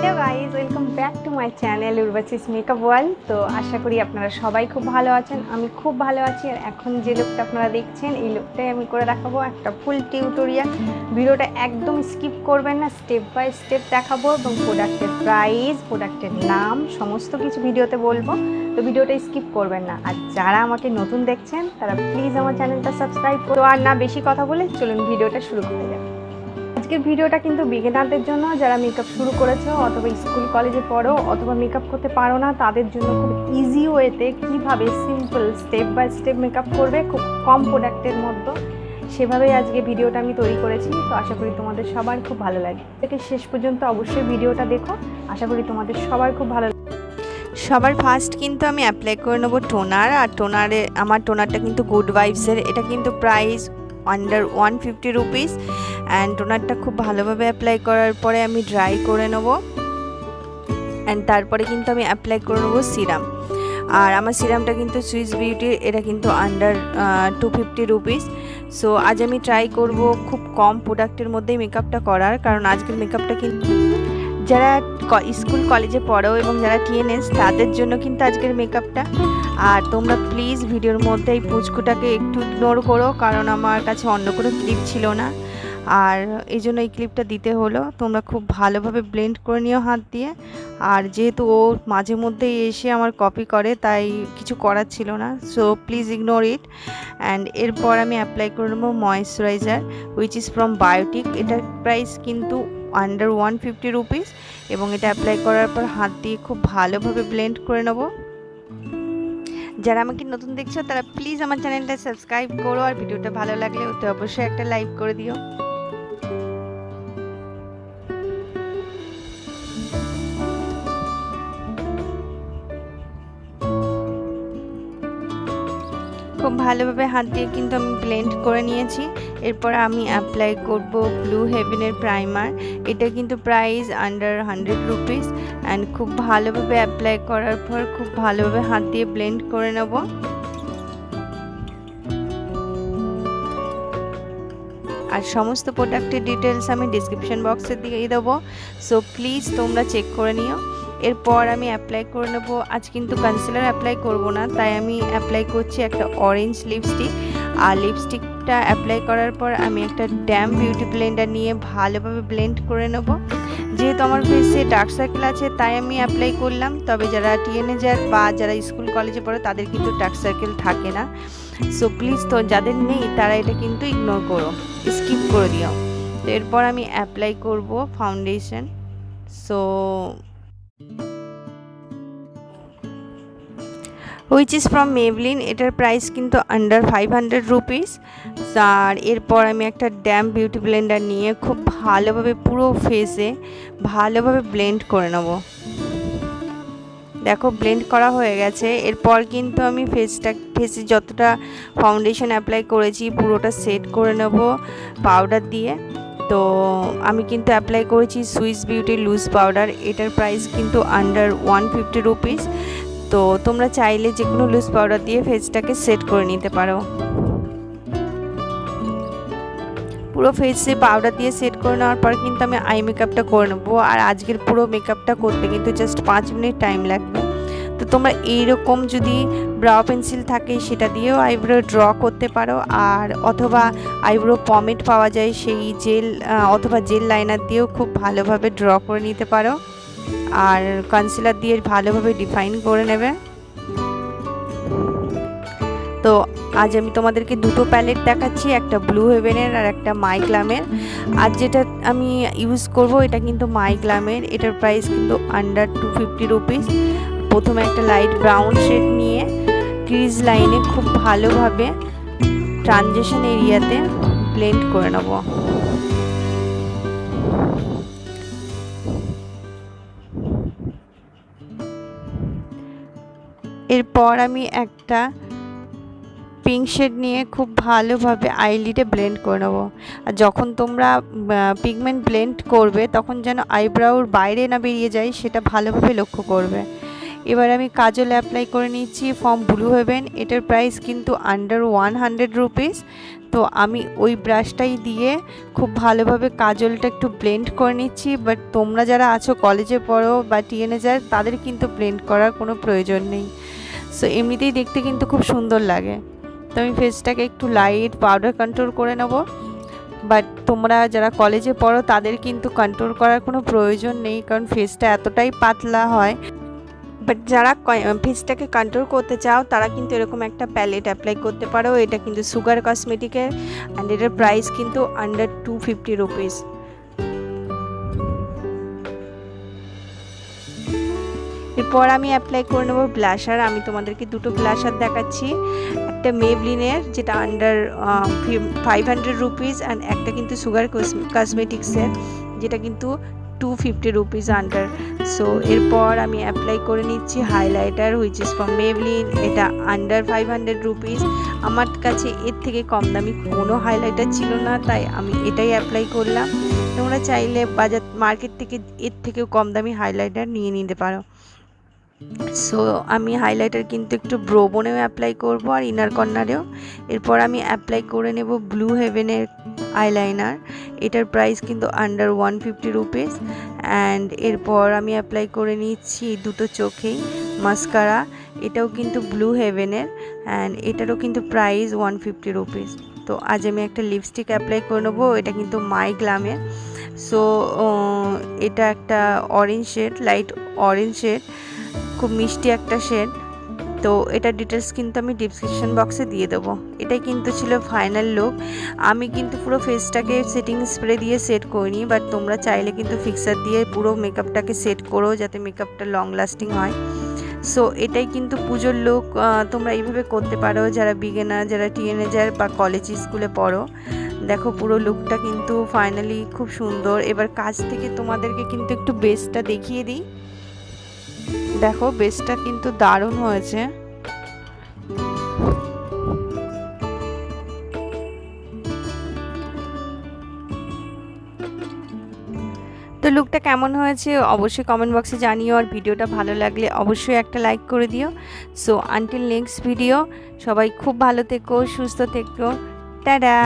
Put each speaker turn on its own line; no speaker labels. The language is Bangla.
Hello guys, welcome back to my channel উর্বাচিস মেকআপ ওয়ার্ল্ড। তো আশা করি আপনারা সবাই খুব ভালো আছেন। আমি খুব ভালো আছি। আর এখন যে লুকটা আপনারা দেখছেন, এই লুকটাই আমি করে দেখাবো একটা ফুল টিউটোরিয়াল। ভিডিওটা একদম স্কিপ করবেন না, স্টেপ বাই স্টেপ দেখাবো এবং প্রোডাক্টের প্রাইস, প্রোডাক্টের নাম সমস্ত কিছু ভিডিওতে বলবো। তো ভিডিওটা স্কিপ করবেন না। আর যারা আমাকে নতুন দেখছেন তারা প্লিজ আমার চ্যানেলটা সাবস্ক্রাইব করো। আর না বেশি কথা বলে চলুন ভিডিওটা শুরু করা যাক। আজকের ভিডিওটা কিন্তু বিগিনারদের জন্য, যারা মেকআপ শুরু করেছো অথবা স্কুল কলেজে পড়ো অথবা মেকআপ করতে পারো না, তাদের জন্য খুব ইজি ওয়েতে কীভাবে simple step by step makeup করবে খুব কম প্রোডাক্টের মধ্যে, সেভাবেই আজকে ভিডিওটা আমি তৈরি করেছি। তো আশা করি তোমাদের সবার খুব ভালো লাগে। থেকে শেষ পর্যন্ত অবশ্যই ভিডিওটা দেখো, আশা করি তোমাদের সবার খুব ভালো লাগে। সবার ফার্স্ট কিন্তু আমি অ্যাপ্লাই করে নেবো টোনার। আর আমার টোনারটা কিন্তু গুড ভাইবসের। এটা কিন্তু প্রাইস আন্ডার 150 রুপিস। অ্যান্ড টোনারটা খুব ভালোভাবে অ্যাপ্লাই করার পরে আমি ড্রাই করে নেব। অ্যান্ড তারপরে কিন্তু আমি অ্যাপ্লাই করে নেবো সিরাম। আর আমার সিরামটা কিন্তু সুইসবিউটির, এটা কিন্তু আন্ডার 250 রুপিস। সো আজ আমি ট্রাই করব খুব কম প্রোডাক্টের মধ্যেই মেকআপটা করার, কারণ আজকের মেকআপটা কিন্তু যারা স্কুল কলেজে পড়ো এবং যারা টিএনএস তাদের জন্য কিন্তু আজকের মেকআপটা। আর তোমরা প্লিজ ভিডিওর মধ্যে এই পুচকুটাকে একটু ইগনোর করো, কারণ আমার কাছে অন্য কোনো ক্লিপ ছিল না, আর এই জন্য এই ক্লিপটা দিতে হলো। তোমরা খুব ভালোভাবে ব্লেন্ড করে নিও হাত দিয়ে। আর যেহেতু ও মাঝে মধ্যেই এসে আমার কপি করে, তাই কিছু করার ছিল না। So please ignore it. And এরপর আমি অ্যাপ্লাই করে নেবো moisturizer which is from Biotique. এটার প্রাইস কিন্তু আন্ডার 150 রুপিস। এবং এটা অ্যাপ্লাই করার পর হাত দিয়ে খুব ভালোভাবে ব্লেন্ড করে নেব। যারা আমাকে নতুন দেখছো তারা প্লিজ আমার চ্যানেলটা সাবস্ক্রাইব করো। আর ভিডিওটা ভালো লাগলে ওতে অবশ্যই একটা লাইক করে দিও। খুব ভালোভাবে হাত দিয়ে কিন্তু আমি ব্লেন্ড করে নিয়েছি। এরপর আমি অ্যাপ্লাই করব ব্লু হেভেনের প্রাইমার। এটা কিন্তু প্রাইস আন্ডার 100 রুপিস। অ্যান্ড খুব ভালোভাবে অ্যাপ্লাই করার পর খুব ভালোভাবে হাত দিয়ে ব্লেন্ড করে নেব। আর সমস্ত প্রোডাক্টের ডিটেলস আমি ডিসক্রিপশন বক্সে দিয়ে দেবো। সো প্লিজ তোমরা চেক করে নিও। এরপর আমি অ্যাপ্লাই করে নেবো। আজ কিন্তু কনসিলার অ্যাপ্লাই করব না, তাই আমি অ্যাপ্লাই করছি একটা অরেঞ্জ লিপস্টিক। আর লিপস্টিকটা অ্যাপ্লাই করার পর আমি একটা ড্যাম বিউটি ব্লেন্ডার নিয়ে ভালোভাবে ব্লেন্ড করে নেব। যেহেতু আমার ফেসে ডার্ক সার্কেল আছে তাই আমি অ্যাপ্লাই করলাম। তবে যারা টিনেজার বা যারা স্কুল কলেজে পড়ে তাদের কিন্তু ডার্ক সার্কেল থাকে না। সো প্লিজ তো যাদের নেই তারা এটা কিন্তু ইগনোর করো, স্কিপ করে দিও। তো এরপর আমি অ্যাপ্লাই করব foundation. So which is from Maybelline. এটার প্রাইস কিন্তু আন্ডার 500 রুপিস। আর এরপর আমি একটা ড্যাম বিউটি ব্লেন্ডার নিয়ে খুব ভালোভাবে পুরো ফেসে ভালোভাবে ব্লেন্ড করে নেব। দেখো ব্লেন্ড করা হয়ে গেছে। এরপর কিন্তু আমি ফেসে যতটা ফাউন্ডেশন অ্যাপ্লাই করেছি পুরোটা সেট করে নেব পাউডার দিয়ে। তো আমি কিন্তু অ্যাপ্লাই করেছি সুইসবিউটি লুজ পাউডার। এটার প্রাইস কিন্তু আন্ডার 150 রুপিস। তো তোমরা চাইলে যে কোনো লুজ পাউডার দিয়ে ফেসটাকে সেট করে নিতে পারো। পুরো ফেসে পাউডার দিয়ে সেট করে নেওয়ার পর কিন্তু আমি আই মেকআপটা করে নেবো। আর আজকের পুরো মেকআপটা করতে কিন্তু জাস্ট 5 মিনিট টাইম লাগবে। তো তোমরা এইরকম যদি ব্রাউ পেন্সিল থাকে সেটা দিয়েও আইব্রো ড্র করতে পারো। আর অথবা আইব্রো পমেড পাওয়া যায়, সেই জেল অথবা জেল লাইনার দিয়েও খুব ভালোভাবে ড্র করে নিতে পারো। আর কনসিলার দিয়ে ভালোভাবে ডিফাইন করে নেবে। তো আজ আমি তোমাদেরকে দুটো প্যালেট দেখাচ্ছি, একটা ব্লু হেভেনের আর একটা মাই গ্ল্যামের। আর যেটা আমি ইউজ করব এটা কিন্তু মাই গ্ল্যামের। এটার প্রাইস কিন্তু আন্ডার 250 রুপিস। প্রথমে একটা লাইট ব্রাউন শেড নিয়ে ক্রিজ লাইনে খুব ভালোভাবে ট্রানজিশন এরিয়াতে ব্লেন্ড করে নেব। এরপর আমি একটা পিঙ্ক শেড নিয়ে খুব ভালোভাবে আইলিডে ব্লেন্ড করে নেব। আর যখন তোমরা পিগমেন্ট ব্লেন্ড করবে তখন যেন আইব্রাউর বাইরে না বেরিয়ে যায়, সেটা ভালোভাবে লক্ষ্য করবে। এবার আমি কাজল অ্যাপ্লাই করে নিচ্ছি ফ্রম ব্লু হেভেন। এটার প্রাইস কিন্তু আন্ডার 100 রুপিস। তো আমি ওই ব্রাশটাই দিয়ে খুব ভালোভাবে কাজলটা একটু ব্লেন্ড করে নিচ্ছি। বাট তোমরা যারা আছো কলেজে পড়ো বা টিনেজার, তাদের কিন্তু ব্লেন্ড করার কোনো প্রয়োজন নেই। সো এমনিতেই দেখতে কিন্তু খুব সুন্দর লাগে। তো আমি ফেসটাকে একটু লাইট পাউডার কন্ট্রোল করে নেব। বাট তোমরা যারা কলেজে পড়ো তাদের কিন্তু কন্ট্রোল করার কোনো প্রয়োজন নেই, কারণ ফেসটা এতটাই পাতলা হয়। বাট যারা ফেসটাকে কন্ট্রোল করতে চাও তারা কিন্তু এরকম একটা প্যালেট অ্যাপ্লাই করতে পারো। এটা কিন্তু সুগার কসমেটিকের, অ্যান্ড এটার প্রাইস কিন্তু আন্ডার 250 রুপিস। এরপর আমি অ্যাপ্লাই করে নেবো ব্লাশার। আমি তোমাদেরকে দুটো ব্লাশার দেখাচ্ছি, একটা মেবলিনের যেটা আন্ডার 500 রুপিস, অ্যান্ড একটা কিন্তু সুগার কসমেটিক্সের যেটা কিন্তু 250 রুপিস আন্ডার। সো এরপর আমি অ্যাপ্লাই করে নিচ্ছি highlighter which is from Maybelline, এটা আন্ডার 500 রুপিস। আমার কাছে এর থেকে কম দামি কোনো হাইলাইটার ছিল না, তাই আমি এটাই অ্যাপ্লাই করলাম। তোমরা চাইলে বাজার মার্কেট থেকে এর থেকেও কম দামি হাইলাইটার নিয়ে নিতে পারো। সো আমি হাইলাইটার কিন্তু একটু ব্রো বোনেও অ্যাপ্লাই করব আর ইনার কর্নারেও। এরপর আমি অ্যাপ্লাই করে নেব ব্লু হেভেনের আইলাইনার, এটার প্রাইস কিন্তু আন্ডার 150 রুপিস। অ্যান্ড এরপর আমি অ্যাপ্লাই করে নিচ্ছি দুটো চোখেই মাস্কারা, এটাও কিন্তু ব্লু হেভেনের, অ্যান্ড এটারও কিন্তু প্রাইস 150 রুপিস। তো আজ আমি একটা লিপস্টিক অ্যাপ্লাই করে নেবো, এটা কিন্তু মাই গ্ল্যামের। সো এটা একটা orange shade, light orange shade, খুব মিষ্টি একটা শেড। তো এটা ডিটেলস কিন্তু আমি ডিসক্রিপশন বক্সে দিয়ে দেবো। এটাই কিন্তু ছিল ফাইনাল লুক। আমি কিন্তু পুরো ফেসটাকে সেটিং স্প্রে দিয়ে সেট করিনি, বাট তোমরা চাইলে কিন্তু ফিক্সার দিয়ে পুরো মেকআপটাকে সেট করো যাতে মেকআপটা লং লাস্টিং হয়। সো এটাই কিন্তু পুজোর লুক। তোমরা এইভাবে করতে পারো যারা বিগিনার, যারা টিনেজার বা কলেজ স্কুলে পড়ো। দেখো পুরো লুকটা কিন্তু ফাইনালি খুব সুন্দর। এবার কাছ থেকে তোমাদেরকে কিন্তু একটু বেসটা দেখিয়ে দিই। দেখো বেসটা কিন্তু দারুণ হয়েছে। তো লুকটা কেমন হয়েছে অবশ্যই কমেন্ট বক্সে জানিও, আর ভিডিওটা ভালো লাগলে অবশ্যই একটা লাইক করে দিও। সো আনটিল নেক্সট ভিডিও, সবাই খুব ভালো থেকো, সুস্থ থেকো, টাটা।